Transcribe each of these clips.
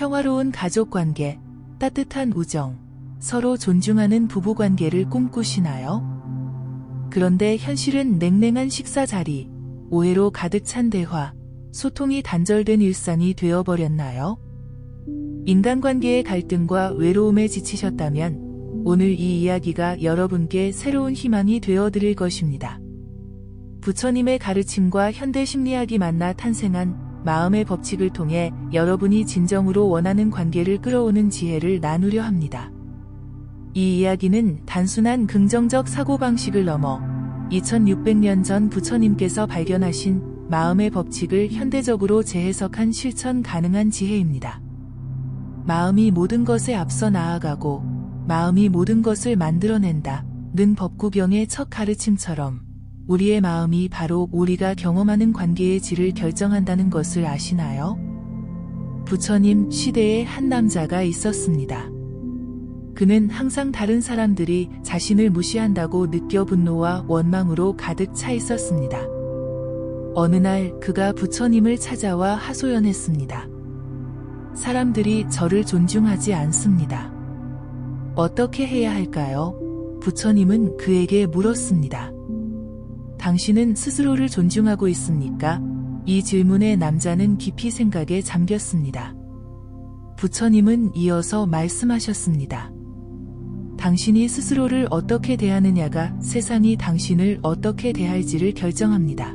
평화로운 가족관계, 따뜻한 우정, 서로 존중하는 부부관계를 꿈꾸시나요? 그런데 현실은 냉랭한 식사 자리, 오해로 가득 찬 대화, 소통이 단절된 일상이 되어버렸나요? 인간관계의 갈등과 외로움에 지치셨다면 오늘 이 이야기가 여러분께 새로운 희망이 되어드릴 것입니다. 부처님의 가르침과 현대 심리학이 만나 탄생한 마음의 법칙을 통해 여러분이 진정으로 원하는 관계를 끌어오는 지혜를 나누려 합니다. 이 이야기는 단순한 긍정적 사고방식을 넘어 2600년 전 부처님께서 발견하신 마음의 법칙을 현대적으로 재해석한 실천 가능한 지혜입니다. 마음이 모든 것에 앞서 나아가고 마음이 모든 것을 만들어낸다는 법구경의 첫 가르침처럼 우리의 마음이 바로 우리가 경험하는 관계의 질을 결정한다는 것을 아시나요? 부처님 시대에 한 남자가 있었습니다. 그는 항상 다른 사람들이 자신을 무시한다고 느껴 분노와 원망으로 가득 차 있었습니다. 어느 날 그가 부처님을 찾아와 하소연했습니다. 사람들이 저를 존중하지 않습니다. 어떻게 해야 할까요? 부처님은 그에게 물었습니다. 당신은 스스로를 존중하고 있습니까? 이 질문에 남자는 깊이 생각에 잠겼습니다. 부처님은 이어서 말씀하셨습니다. 당신이 스스로를 어떻게 대하느냐가 세상이 당신을 어떻게 대할지를 결정합니다.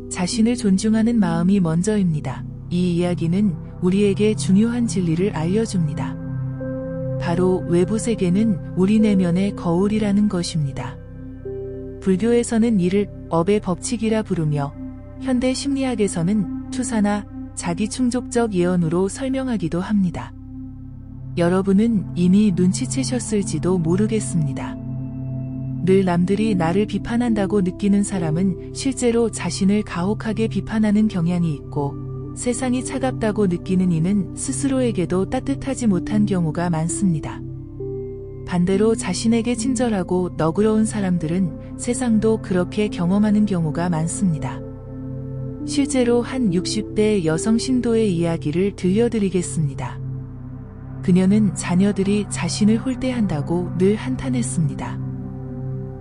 자신을 존중하는 마음이 먼저입니다. 이 이야기는 우리에게 중요한 진리를 알려줍니다. 바로 외부 세계는 우리 내면의 거울이라는 것입니다. 불교에서는 이를 업의 법칙이라 부르며 현대 심리학에서는 투사나 자기충족적 예언으로 설명하기도 합니다. 여러분은 이미 눈치채셨을지도 모르겠습니다. 늘 남들이 나를 비판한다고 느끼는 사람은 실제로 자신을 가혹하게 비판하는 경향이 있고, 세상이 차갑다고 느끼는 이는 스스로에게도 따뜻하지 못한 경우가 많습니다. 반대로 자신에게 친절하고 너그러운 사람들은 세상도 그렇게 경험하는 경우가 많습니다. 실제로 한 60대 여성 신도의 이야기를 들려드리겠습니다. 그녀는 자녀들이 자신을 홀대한다고 늘 한탄했습니다.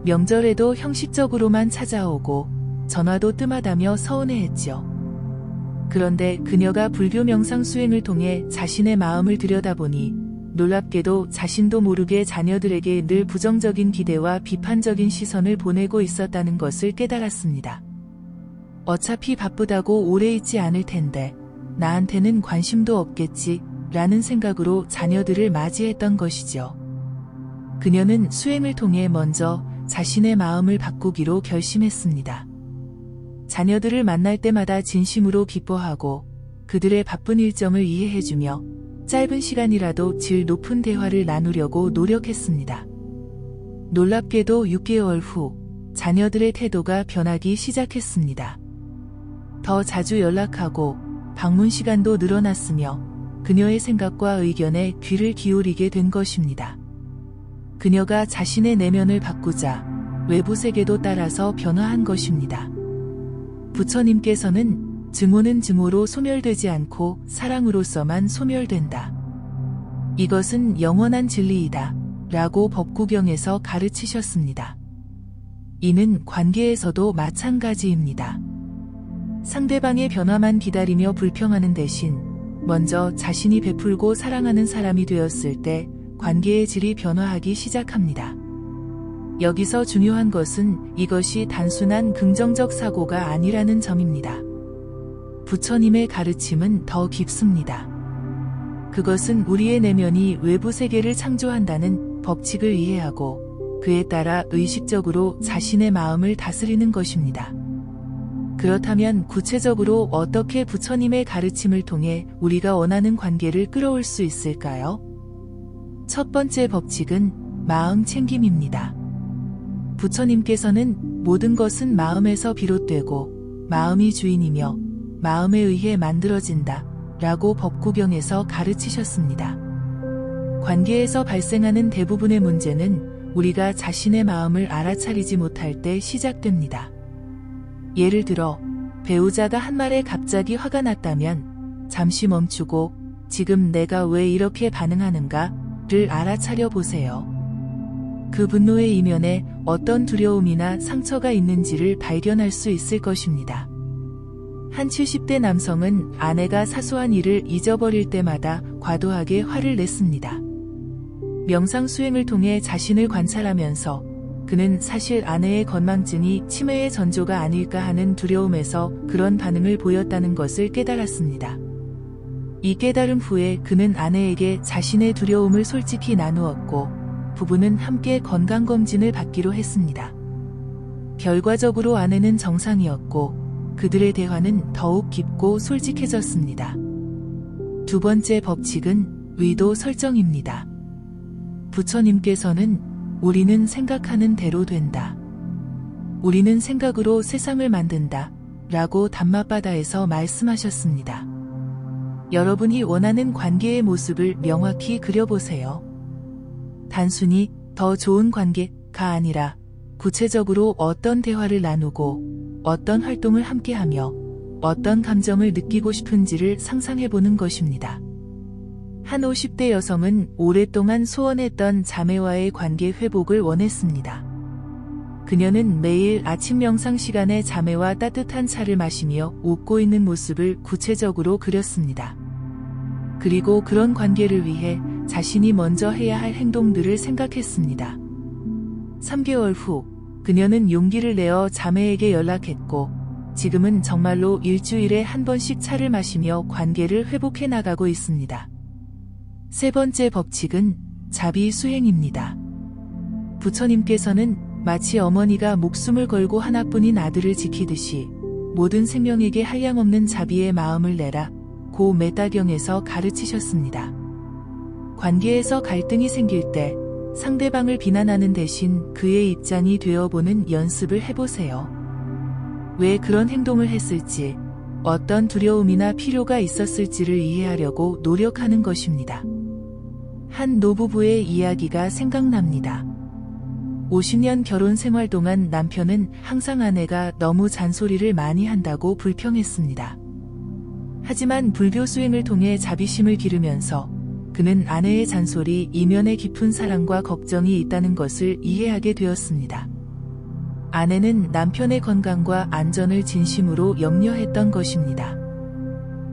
명절에도 형식적으로만 찾아오고 전화도 뜸하다며 서운해했죠. 그런데 그녀가 불교 명상 수행을 통해 자신의 마음을 들여다보니 놀랍게도 자신도 모르게 자녀들에게 늘 부정적인 기대와 비판적인 시선을 보내고 있었다는 것을 깨달았습니다. 어차피 바쁘다고 오래 있지 않을 텐데 나한테는 관심도 없겠지 라는 생각으로 자녀들을 맞이했던 것이죠. 그녀는 수행을 통해 먼저 자신의 마음을 바꾸기로 결심했습니다. 자녀들을 만날 때마다 진심으로 기뻐하고 그들의 바쁜 일정을 이해해주며 짧은 시간이라도 질 높은 대화를 나누려고 노력했습니다. 놀랍게도 6개월 후 자녀들의 태도가 변하기 시작했습니다. 더 자주 연락하고 방문 시간도 늘어났으며 그녀의 생각과 의견에 귀를 기울이게 된 것입니다. 그녀가 자신의 내면을 바꾸자 외부 세계도 따라서 변화한 것입니다. 부처님께서는 증오는 증오로 소멸되지 않고 사랑으로서만 소멸된다. 이것은 영원한 진리이다. 라고 법구경에서 가르치셨습니다. 이는 관계에서도 마찬가지입니다. 상대방의 변화만 기다리며 불평하는 대신 먼저 자신이 베풀고 사랑하는 사람이 되었을 때 관계의 질이 변화하기 시작합니다. 여기서 중요한 것은 이것이 단순한 긍정적 사고가 아니라는 점입니다. 부처님의 가르침은 더 깊습니다. 그것은 우리의 내면이 외부 세계를 창조한다는 법칙을 이해하고 그에 따라 의식적으로 자신의 마음을 다스리는 것입니다. 그렇다면 구체적으로 어떻게 부처님의 가르침을 통해 우리가 원하는 관계를 끌어올 수 있을까요? 첫 번째 법칙은 마음 챙김입니다. 부처님께서는 모든 것은 마음에서 비롯되고 마음이 주인이며 마음에 의해 만들어진다 라고 법구경에서 가르치셨습니다. 관계에서 발생하는 대부분의 문제는 우리가 자신의 마음을 알아차리지 못할 때 시작됩니다. 예를 들어 배우자가 한 말에 갑자기 화가 났다면 잠시 멈추고 지금 내가 왜 이렇게 반응하는가를 알아차려 보세요. 그 분노의 이면에 어떤 두려움이나 상처가 있는지를 발견할 수 있을 것입니다. 한 70대 남성은 아내가 사소한 일을 잊어버릴 때마다 과도하게 화를 냈습니다. 명상 수행을 통해 자신을 관찰하면서 그는 사실 아내의 건망증이 치매의 전조가 아닐까 하는 두려움에서 그런 반응을 보였다는 것을 깨달았습니다. 이 깨달음 후에 그는 아내에게 자신의 두려움을 솔직히 나누었고 부부는 함께 건강검진을 받기로 했습니다. 결과적으로 아내는 정상이었고 그들의 대화는 더욱 깊고 솔직해졌습니다. 두 번째 법칙은 의도 설정입니다. 부처님께서는 우리는 생각하는 대로 된다. 우리는 생각으로 세상을 만든다. 라고 담마바다에서 말씀하셨습니다. 여러분이 원하는 관계의 모습을 명확히 그려보세요. 단순히 더 좋은 관계가 아니라 구체적으로 어떤 대화를 나누고 어떤 활동을 함께하며 어떤 감정을 느끼고 싶은지를 상상해보는 것입니다. 한 50대 여성은 오랫동안 소원했던 자매와의 관계 회복을 원했습니다. 그녀는 매일 아침 명상 시간에 자매와 따뜻한 차를 마시며 웃고 있는 모습을 구체적으로 그렸습니다. 그리고 그런 관계를 위해 자신이 먼저 해야 할 행동들을 생각했습니다. 3개월 후 그녀는 용기를 내어 자매에게 연락했고 지금은 정말로 일주일에 한 번씩 차를 마시며 관계를 회복해 나가고 있습니다. 세 번째 법칙은 자비 수행입니다. 부처님께서는 마치 어머니가 목숨을 걸고 하나뿐인 아들을 지키듯이 모든 생명에게 한량없는 자비의 마음을 내라 고 메따경에서 가르치셨습니다. 관계에서 갈등이 생길 때 상대방을 비난하는 대신 그의 입장이 되어보는 연습을 해보세요. 왜 그런 행동을 했을지, 어떤 두려움이나 필요가 있었을지를 이해하려고 노력하는 것입니다. 한 노부부의 이야기가 생각납니다. 50년 결혼 생활 동안 남편은 항상 아내가 너무 잔소리를 많이 한다고 불평했습니다. 하지만 불교 수행을 통해 자비심을 기르면서 그는 아내의 잔소리 이면에 깊은 사랑과 걱정이 있다는 것을 이해하게 되었습니다. 아내는 남편의 건강과 안전을 진심으로 염려했던 것입니다.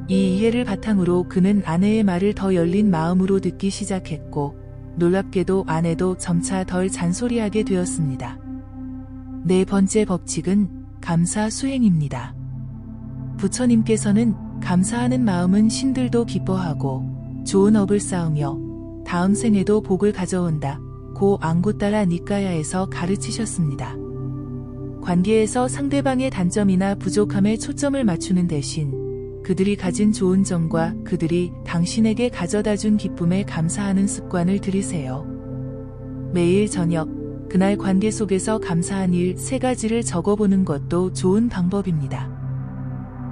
이 이해를 바탕으로 그는 아내의 말을 더 열린 마음으로 듣기 시작했고 놀랍게도 아내도 점차 덜 잔소리하게 되었습니다. 네 번째 법칙은 감사 수행입니다. 부처님께서는 감사하는 마음은 신들도 기뻐하고 좋은 업을 쌓으며 다음 생에도 복을 가져온다 고 앙구따라 니까야에서 가르치셨습니다. 관계에서 상대방의 단점이나 부족함에 초점을 맞추는 대신 그들이 가진 좋은 점과 그들이 당신에게 가져다준 기쁨에 감사하는 습관을 들이세요. 매일 저녁, 그날 관계 속에서 감사한 일 3가지를 적어보는 것도 좋은 방법입니다.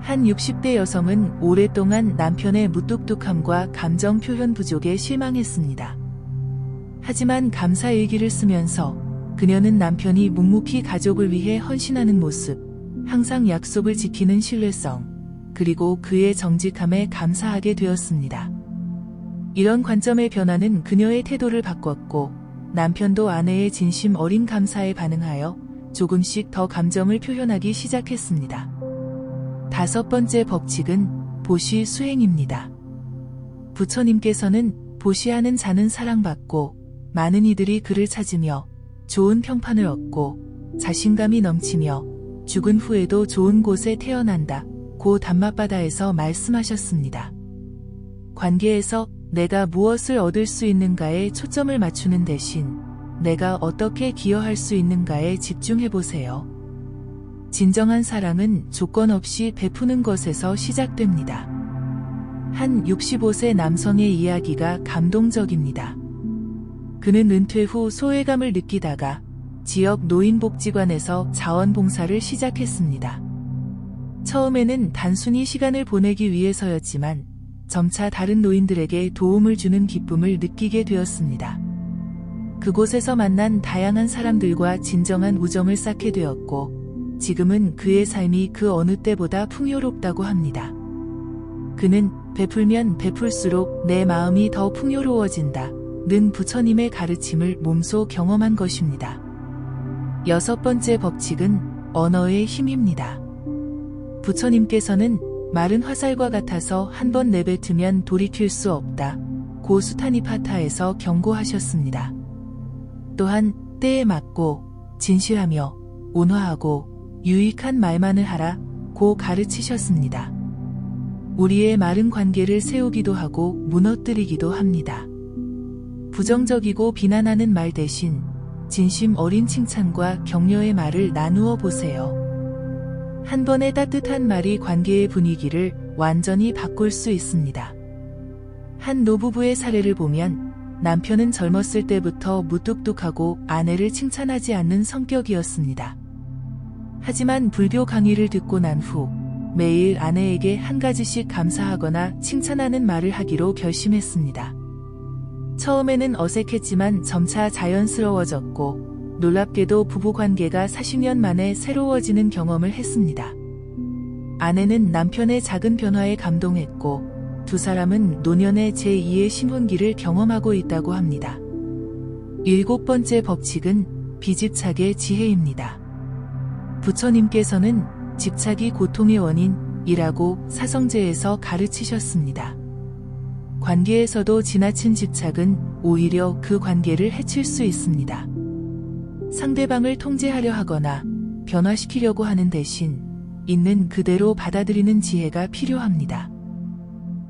한 60대 여성은 오랫동안 남편의 무뚝뚝함과 감정 표현 부족에 실망했습니다. 하지만 감사 일기를 쓰면서 그녀는 남편이 묵묵히 가족을 위해 헌신하는 모습, 항상 약속을 지키는 신뢰성, 그리고 그의 정직함에 감사하게 되었습니다. 이런 관점의 변화는 그녀의 태도를 바꿨고 남편도 아내의 진심 어린 감사에 반응하여 조금씩 더 감정을 표현하기 시작했습니다. 5번째 법칙은 보시 수행입니다. 부처님께서는 보시하는 자는 사랑받고 많은 이들이 그를 찾으며 좋은 평판을 얻고 자신감이 넘치며 죽은 후에도 좋은 곳에 태어난다 고 담마바다에서 말씀하셨습니다. 관계에서 내가 무엇을 얻을 수 있는가에 초점을 맞추는 대신 내가 어떻게 기여할 수 있는가에 집중해보세요. 진정한 사랑은 조건 없이 베푸는 것에서 시작됩니다. 한 65세 남성의 이야기가 감동적입니다. 그는 은퇴 후 소외감을 느끼다가 지역 노인복지관에서 자원봉사를 시작했습니다. 처음에는 단순히 시간을 보내기 위해서였지만 점차 다른 노인들에게 도움을 주는 기쁨을 느끼게 되었습니다. 그곳에서 만난 다양한 사람들과 진정한 우정을 쌓게 되었고 지금은 그의 삶이 그 어느 때보다 풍요롭다고 합니다. 그는 베풀면 베풀수록 내 마음이 더 풍요로워진다. 는 부처님의 가르침을 몸소 경험한 것입니다. 여섯 번째 법칙은 언어의 힘입니다. 부처님께서는 말은 화살과 같아서 한번 내뱉으면 돌이킬 수 없다. 고 수타니파타에서 경고하셨습니다. 또한 때에 맞고 진실하며 온화하고 유익한 말만을 하라 고 가르치셨습니다. 우리의 말은 관계를 세우기도 하고 무너뜨리기도 합니다. 부정적이고 비난하는 말 대신 진심 어린 칭찬과 격려의 말을 나누어 보세요. 한 번의 따뜻한 말이 관계의 분위기를 완전히 바꿀 수 있습니다. 한 노부부의 사례를 보면 남편은 젊었을 때부터 무뚝뚝하고 아내를 칭찬하지 않는 성격이었습니다. 하지만 불교 강의를 듣고 난 후 매일 아내에게 한 가지씩 감사하거나 칭찬하는 말을 하기로 결심했습니다. 처음에는 어색했지만 점차 자연스러워졌고 놀랍게도 부부관계가 40년 만에 새로워지는 경험을 했습니다. 아내는 남편의 작은 변화에 감동했고 두 사람은 노년의 제2의 신혼기를 경험하고 있다고 합니다. 일곱 번째 법칙은 비집착의 지혜입니다. 부처님께서는 집착이 고통의 원인이라고 사성제에서 가르치셨습니다. 관계에서도 지나친 집착은 오히려 그 관계를 해칠 수 있습니다. 상대방을 통제하려 하거나 변화시키려고 하는 대신 있는 그대로 받아들이는 지혜가 필요합니다.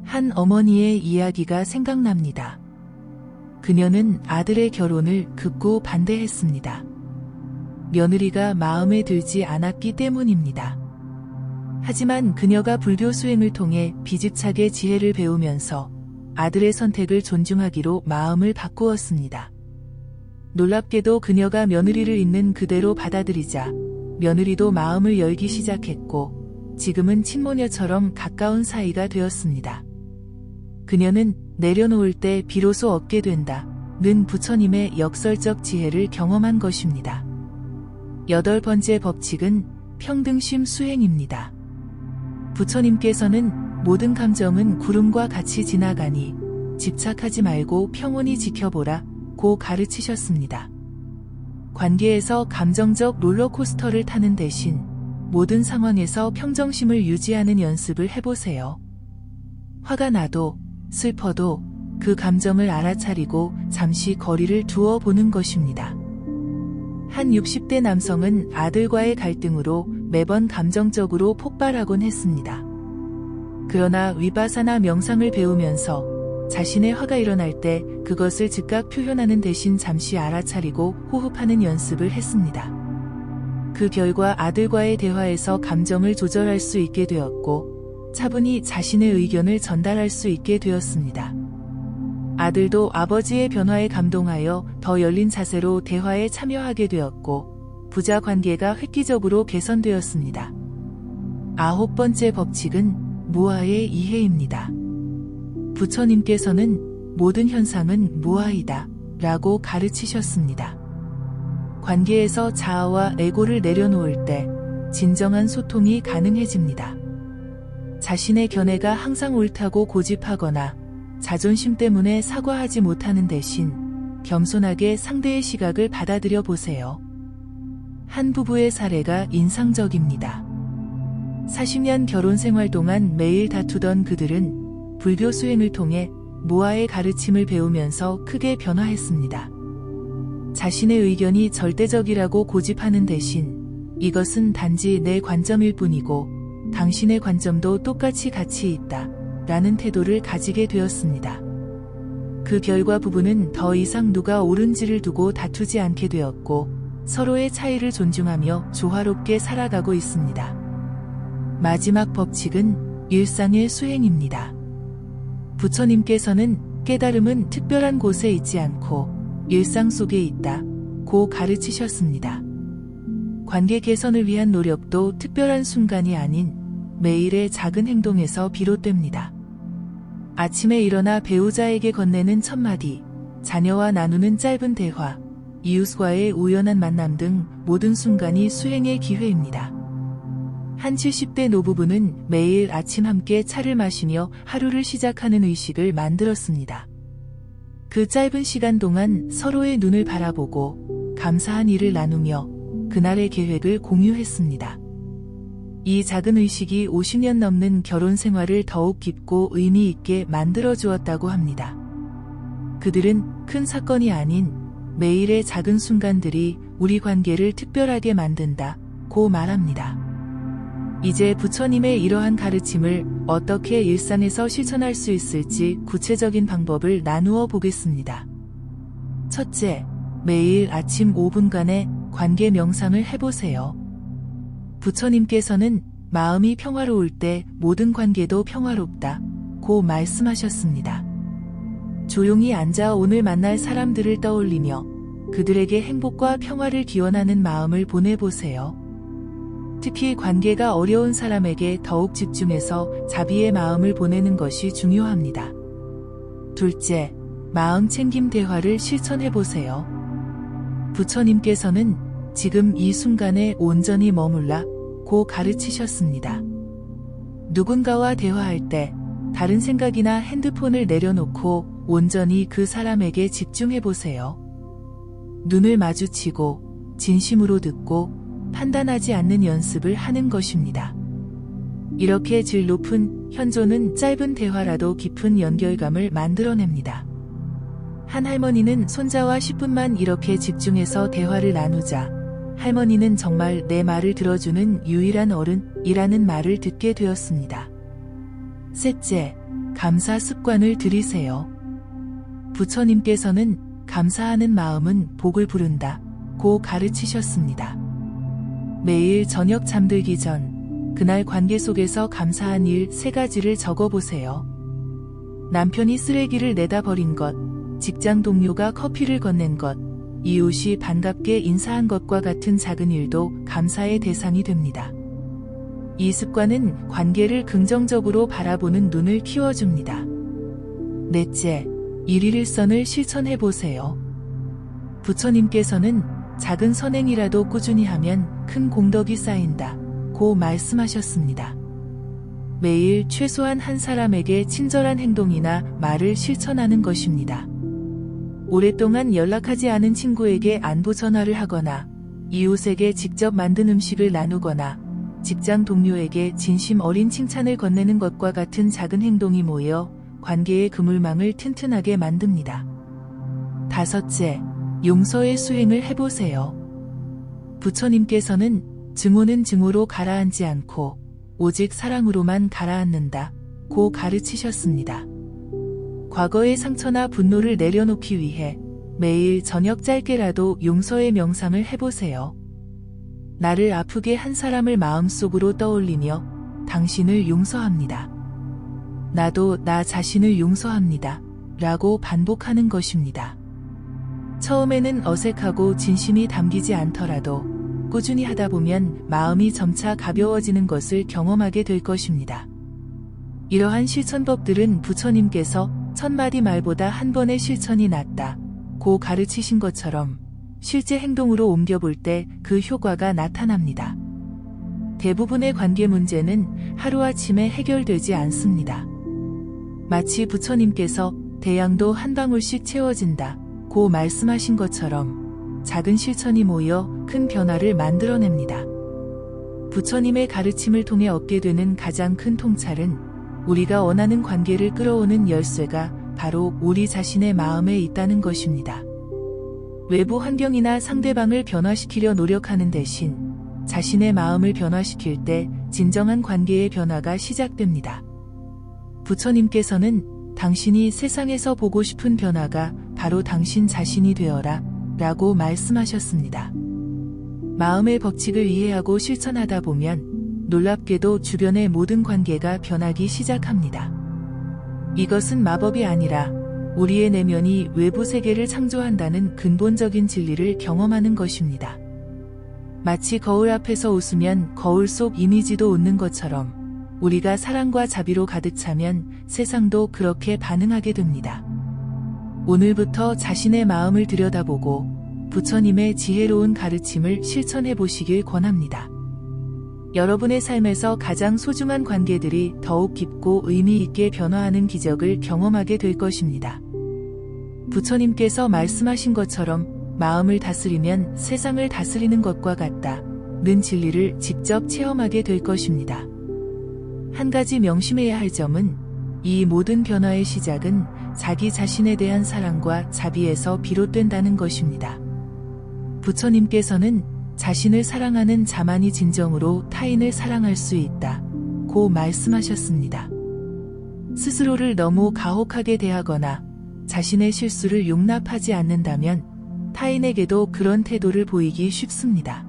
한 어머니의 이야기가 생각납니다. 그녀는 아들의 결혼을 극구 반대했습니다. 며느리가 마음에 들지 않았기 때문입니다. 하지만 그녀가 불교 수행을 통해 비집착의 지혜를 배우면서 아들의 선택을 존중하기로 마음을 바꾸었습니다. 놀랍게도 그녀가 며느리를 있는 그대로 받아들이자 며느리도 마음을 열기 시작했고 지금은 친모녀처럼 가까운 사이가 되었습니다. 그녀는 내려놓을 때 비로소 얻게 된다는 부처님의 역설적 지혜를 경험한 것입니다. 여덟 번째 법칙은 평등심 수행입니다. 부처님께서는 모든 감정은 구름과 같이 지나가니 집착하지 말고 평온히 지켜보라 고 가르치셨습니다. 관계에서 감정적 롤러코스터를 타는 대신 모든 상황에서 평정심을 유지하는 연습을 해보세요. 화가 나도 슬퍼도 그 감정을 알아차리고 잠시 거리를 두어 보는 것입니다. 한 60대 남성은 아들과의 갈등으로 매번 감정적으로 폭발하곤 했습니다. 그러나 위바사나 명상을 배우면서 자신의 화가 일어날 때 그것을 즉각 표현하는 대신 잠시 알아차리고 호흡하는 연습을 했습니다. 그 결과 아들과의 대화에서 감정을 조절할 수 있게 되었고 차분히 자신의 의견을 전달할 수 있게 되었습니다. 아들도 아버지의 변화에 감동하여 더 열린 자세로 대화에 참여하게 되었고 부자 관계가 획기적으로 개선되었습니다. 아홉 번째 법칙은 무아의 이해입니다. 부처님께서는 모든 현상은 무아이다 라고 가르치셨습니다. 관계에서 자아와 에고를 내려놓을 때 진정한 소통이 가능해집니다. 자신의 견해가 항상 옳다고 고집하거나 자존심 때문에 사과하지 못하는 대신 겸손하게 상대의 시각을 받아들여 보세요. 한 부부의 사례가 인상적입니다. 40년 결혼 생활 동안 매일 다투던 그들은 불교 수행을 통해 무아의 가르침을 배우면서 크게 변화했습니다. 자신의 의견이 절대적이라고 고집하는 대신 이것은 단지 내 관점일 뿐이고 당신의 관점도 똑같이 가치 있다 라는 태도를 가지게 되었습니다. 그 결과 부부는 더 이상 누가 옳은지를 두고 다투지 않게 되었고 서로의 차이를 존중하며 조화롭게 살아가고 있습니다. 마지막 법칙은 일상의 수행입니다. 부처님께서는 깨달음은 특별한 곳에 있지 않고 일상 속에 있다 고 가르치셨습니다. 관계 개선을 위한 노력도 특별한 순간이 아닌 매일의 작은 행동에서 비롯됩니다. 아침에 일어나 배우자에게 건네는 첫마디, 자녀와 나누는 짧은 대화, 이웃과의 우연한 만남 등 모든 순간이 수행의 기회입니다. 한 70대 노부부는 매일 아침 함께 차를 마시며 하루를 시작하는 의식을 만들었습니다. 그 짧은 시간 동안 서로의 눈을 바라보고 감사한 일을 나누며 그날의 계획을 공유했습니다. 이 작은 의식이 50년 넘는 결혼 생활을 더욱 깊고 의미 있게 만들어 주었다고 합니다. 그들은 큰 사건이 아닌 매일의 작은 순간들이 우리 관계를 특별하게 만든다고 말합니다. 이제 부처님의 이러한 가르침을 어떻게 일상에서 실천할 수 있을지 구체적인 방법을 나누어 보겠습니다. 첫째, 매일 아침 5분간의 관계 명상을 해보세요. 부처님께서는 마음이 평화로울 때 모든 관계도 평화롭다고 말씀하셨습니다. 조용히 앉아 오늘 만날 사람들을 떠올리며 그들에게 행복과 평화를 기원하는 마음을 보내보세요. 특히 관계가 어려운 사람에게 더욱 집중해서 자비의 마음을 보내는 것이 중요합니다. 둘째, 마음 챙김 대화를 실천해보세요. 부처님께서는 지금 이 순간에 온전히 머물라고 가르치셨습니다. 누군가와 대화할 때 다른 생각이나 핸드폰을 내려놓고 온전히 그 사람에게 집중해보세요. 눈을 마주치고 진심으로 듣고 판단하지 않는 연습을 하는 것입니다. 이렇게 질 높은 현존은 짧은 대화라도 깊은 연결감을 만들어냅니다. 한 할머니는 손자와 10분만 이렇게 집중해서 대화를 나누자 할머니는 정말 내 말을 들어주는 유일한 어른이라는 말을 듣게 되었습니다. 셋째, 감사 습관을 들이세요. 부처님께서는 감사하는 마음은 복을 부른다고 가르치셨습니다. 매일 저녁 잠들기 전 그날 관계 속에서 감사한 일 3가지를 적어보세요. 남편이 쓰레기를 내다 버린 것, 직장 동료가 커피를 건넨 것, 이웃이 반갑게 인사한 것과 같은 작은 일도 감사의 대상이 됩니다. 이 습관은 관계를 긍정적으로 바라보는 눈을 키워줍니다. 넷째, 일일일선을 실천해보세요. 부처님께서는 작은 선행이라도 꾸준히 하면 큰 공덕이 쌓인다고 말씀하셨습니다. 매일 최소한 한 사람에게 친절한 행동이나 말을 실천하는 것입니다. 오랫동안 연락하지 않은 친구에게 안부 전화를 하거나 이웃에게 직접 만든 음식을 나누거나 직장 동료에게 진심 어린 칭찬을 건네는 것과 같은 작은 행동이 모여 관계의 그물망을 튼튼하게 만듭니다. 다섯째, 용서의 수행을 해보세요. 부처님께서는 증오는 증오로 가라앉지 않고 오직 사랑으로만 가라앉는다고 가르치셨습니다. 과거의 상처나 분노를 내려놓기 위해 매일 저녁 짧게라도 용서의 명상을 해보세요. 나를 아프게 한 사람을 마음속으로 떠올리며 당신을 용서합니다. 나도 나 자신을 용서합니다. 라고 반복하는 것입니다. 처음에는 어색하고 진심이 담기지 않더라도 꾸준히 하다 보면 마음이 점차 가벼워지는 것을 경험하게 될 것입니다. 이러한 실천법들은 부처님께서 1000마디 말보다 한 번의 실천이 낫다고 가르치신 것처럼 실제 행동으로 옮겨볼 때 그 효과가 나타납니다. 대부분의 관계 문제는 하루아침에 해결되지 않습니다. 마치 부처님께서 대양도 한 방울씩 채워진다고 말씀하신 것처럼 작은 실천이 모여 큰 변화를 만들어냅니다. 부처님의 가르침을 통해 얻게 되는 가장 큰 통찰은 우리가 원하는 관계를 끌어오는 열쇠가 바로 우리 자신의 마음에 있다는 것입니다. 외부 환경이나 상대방을 변화시키려 노력하는 대신 자신의 마음을 변화시킬 때 진정한 관계의 변화가 시작됩니다. 부처님께서는 당신이 세상에서 보고 싶은 변화가 바로 당신 자신이 되어라 라고 말씀하셨습니다. 마음의 법칙을 이해하고 실천하다 보면 놀랍게도 주변의 모든 관계가 변하기 시작합니다. 이것은 마법이 아니라 우리의 내면이 외부 세계를 창조한다는 근본적인 진리를 경험하는 것입니다. 마치 거울 앞에서 웃으면 거울 속 이미지도 웃는 것처럼 우리가 사랑과 자비로 가득 차면 세상도 그렇게 반응하게 됩니다. 오늘부터 자신의 마음을 들여다보고 부처님의 지혜로운 가르침을 실천해 보시길 권합니다. 여러분의 삶에서 가장 소중한 관계들이 더욱 깊고 의미 있게 변화하는 기적을 경험하게 될 것입니다. 부처님께서 말씀하신 것처럼 마음을 다스리면 세상을 다스리는 것과 같다는 진리를 직접 체험하게 될 것입니다. 한 가지 명심해야 할 점은 이 모든 변화의 시작은 자기 자신에 대한 사랑과 자비에서 비롯된다는 것입니다. 부처님께서는 자신을 사랑하는 자만이 진정으로 타인을 사랑할 수 있다고 말씀하셨습니다. 스스로를 너무 가혹하게 대하거나 자신의 실수를 용납하지 않는다면 타인에게도 그런 태도를 보이기 쉽습니다.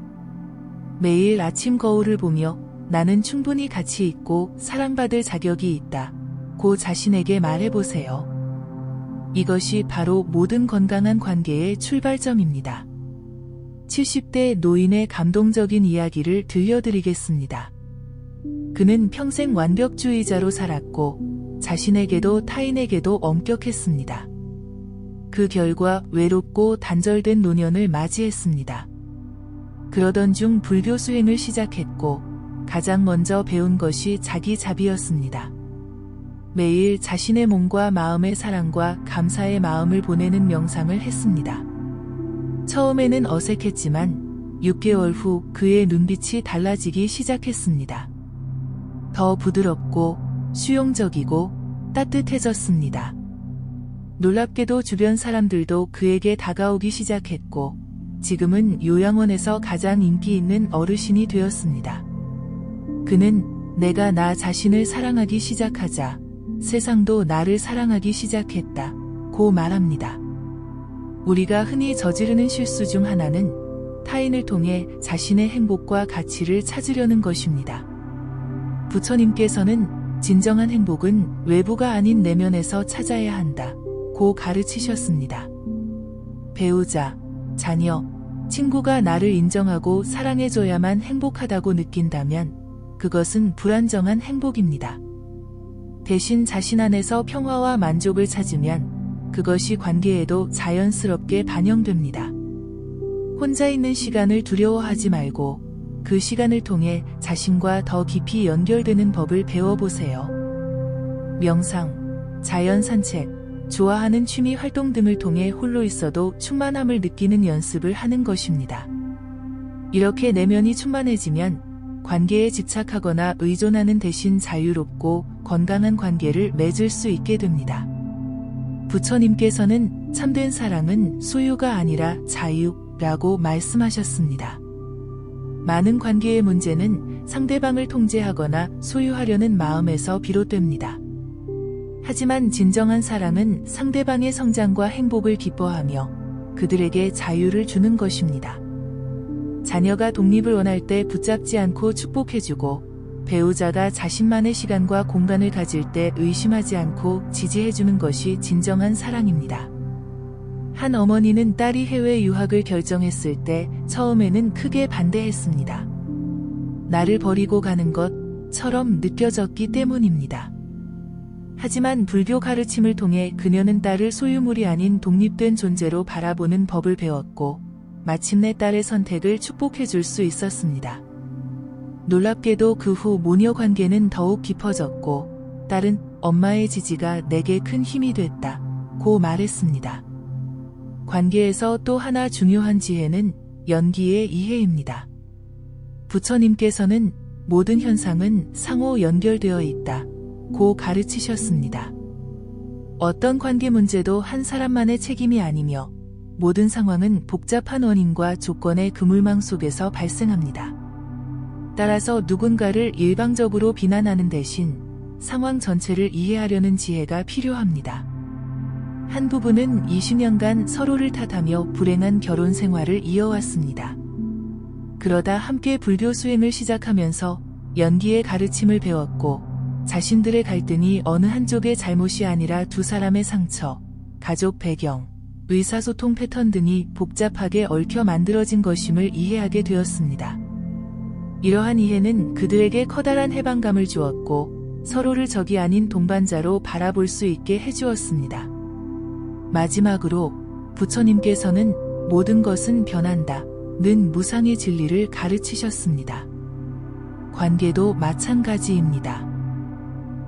매일 아침 거울을 보며 나는 충분히 가치 있고 사랑받을 자격이 있다고 자신에게 말해보세요. 이것이 바로 모든 건강한 관계의 출발점입니다. 70대 노인의 감동적인 이야기를 들려드리겠습니다. 그는 평생 완벽주의자로 살았고 자신에게도 타인에게도 엄격했습니다. 그 결과 외롭고 단절된 노년을 맞이했습니다. 그러던 중 불교 수행을 시작했고 가장 먼저 배운 것이 자기 자비였습니다. 매일 자신의 몸과 마음의 사랑과 감사의 마음을 보내는 명상을 했습니다. 처음에는 어색했지만 6개월 후 그의 눈빛이 달라지기 시작했습니다. 더 부드럽고 수용적이고 따뜻해졌습니다. 놀랍게도 주변 사람들도 그에게 다가오기 시작했고 지금은 요양원에서 가장 인기 있는 어르신이 되었습니다. 그는 내가 나 자신을 사랑하기 시작하자 세상도 나를 사랑하기 시작했다고 말합니다. 우리가 흔히 저지르는 실수 중 하나는 타인을 통해 자신의 행복과 가치를 찾으려는 것입니다. 부처님께서는 진정한 행복은 외부가 아닌 내면에서 찾아야 한다고 가르치셨습니다. 배우자, 자녀, 친구가 나를 인정하고 사랑해줘야만 행복하다고 느낀다면 그것은 불안정한 행복입니다. 대신 자신 안에서 평화와 만족을 찾으면 그것이 관계에도 자연스럽게 반영됩니다. 혼자 있는 시간을 두려워하지 말고 그 시간을 통해 자신과 더 깊이 연결되는 법을 배워보세요. 명상, 자연 산책, 좋아하는 취미 활동 등을 통해 홀로 있어도 충만함을 느끼는 연습을 하는 것입니다. 이렇게 내면이 충만해지면 관계에 집착하거나 의존하는 대신 자유롭고 건강한 관계를 맺을 수 있게 됩니다. 부처님께서는 참된 사랑은 소유가 아니라 자유라고 말씀하셨습니다. 많은 관계의 문제는 상대방을 통제하거나 소유하려는 마음에서 비롯됩니다. 하지만 진정한 사랑은 상대방의 성장과 행복을 기뻐하며 그들에게 자유를 주는 것입니다. 자녀가 독립을 원할 때 붙잡지 않고 축복해주고 배우자가 자신만의 시간과 공간을 가질 때 의심하지 않고 지지해주는 것이 진정한 사랑입니다. 한 어머니는 딸이 해외 유학을 결정했을 때 처음에는 크게 반대했습니다. 나를 버리고 가는 것처럼 느껴졌기 때문입니다. 하지만 불교 가르침을 통해 그녀는 딸을 소유물이 아닌 독립된 존재로 바라보는 법을 배웠고 마침내 딸의 선택을 축복해줄 수 있었습니다. 놀랍게도 그 후 모녀 관계는 더욱 깊어졌고 딸은 엄마의 지지가 내게 큰 힘이 됐다고 말했습니다. 관계에서 또 하나 중요한 지혜는 연기의 이해입니다. 부처님께서는 모든 현상은 상호 연결되어 있다고 가르치셨습니다. 어떤 관계 문제도 한 사람만의 책임이 아니며 모든 상황은 복잡한 원인과 조건의 그물망 속에서 발생합니다. 따라서 누군가를 일방적으로 비난하는 대신 상황 전체를 이해하려는 지혜가 필요합니다. 한 부부는 20년간 서로를 탓하며 불행한 결혼 생활을 이어왔습니다. 그러다 함께 불교 수행을 시작하면서 연기의 가르침을 배웠고 자신들의 갈등이 어느 한쪽의 잘못이 아니라 두 사람의 상처, 가족 배경, 의사소통 패턴 등이 복잡하게 얽혀 만들어진 것임을 이해하게 되었습니다. 이러한 이해는 그들에게 커다란 해방감을 주었고 서로를 적이 아닌 동반자로 바라볼 수 있게 해주었습니다. 마지막으로 부처님께서는 모든 것은 변한다는 무상의 진리를 가르치셨습니다. 관계도 마찬가지입니다.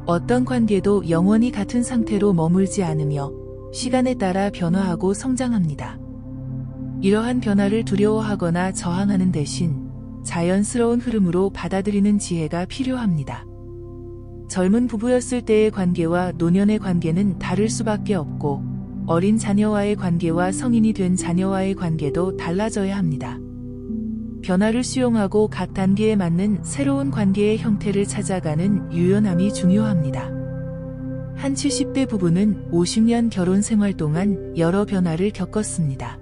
어떤 관계도 영원히 같은 상태로 머물지 않으며 시간에 따라 변화하고 성장합니다. 이러한 변화를 두려워하거나 저항하는 대신 자연스러운 흐름으로 받아들이는 지혜가 필요합니다. 젊은 부부였을 때의 관계와 노년의 관계는 다를 수밖에 없고, 어린 자녀와의 관계와 성인이 된 자녀와의 관계도 달라져야 합니다. 변화를 수용하고 각 단계에 맞는 새로운 관계의 형태를 찾아가는 유연함이 중요합니다. 한 70대 부부는 50년 결혼 생활 동안 여러 변화를 겪었습니다.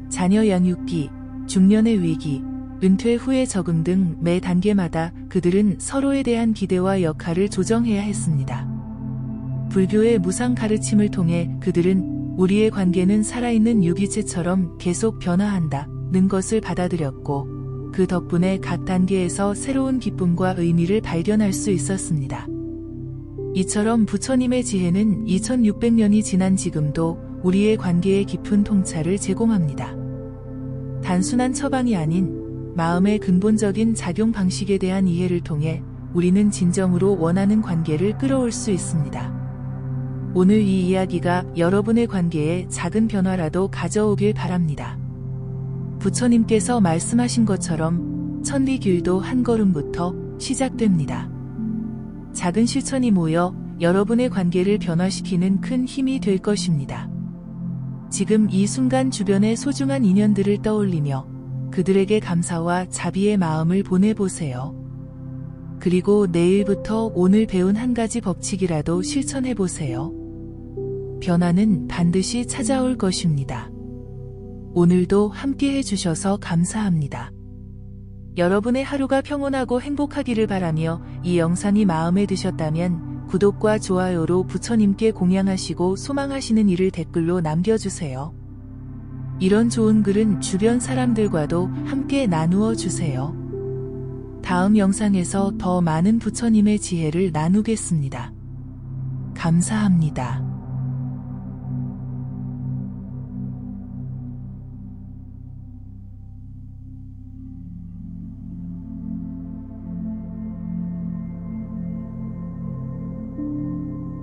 자녀 양육기, 중년의 위기, 은퇴 후의 적응 등 매 단계마다 그들은 서로에 대한 기대와 역할을 조정해야 했습니다. 불교의 무상 가르침을 통해 그들은 우리의 관계는 살아있는 유기체처럼 계속 변화한다는 것을 받아들였고, 그 덕분에 각 단계에서 새로운 기쁨과 의미를 발견할 수 있었습니다. 이처럼 부처님의 지혜는 2600년이 지난 지금도 우리의 관계에 깊은 통찰을 제공합니다. 단순한 처방이 아닌 마음의 근본적인 작용 방식에 대한 이해를 통해 우리는 진정으로 원하는 관계를 끌어올 수 있습니다. 오늘 이 이야기가 여러분의 관계에 작은 변화라도 가져오길 바랍니다. 부처님께서 말씀하신 것처럼 천리길도 한 걸음부터 시작됩니다. 작은 실천이 모여 여러분의 관계를 변화시키는 큰 힘이 될 것입니다. 지금 이 순간 주변의 소중한 인연들을 떠올리며 그들에게 감사와 자비의 마음을 보내보세요. 그리고 내일부터 오늘 배운 한 가지 법칙이라도 실천해보세요. 변화는 반드시 찾아올 것입니다. 오늘도 함께 해주셔서 감사합니다. 여러분의 하루가 평온하고 행복하기를 바라며 이 영상이 마음에 드셨다면 구독과 좋아요로 부처님께 공양하시고 소망하시는 일을 댓글로 남겨주세요. 이런 좋은 글은 주변 사람들과도 함께 나누어 주세요. 다음 영상에서 더 많은 부처님의 지혜를 나누겠습니다. 감사합니다.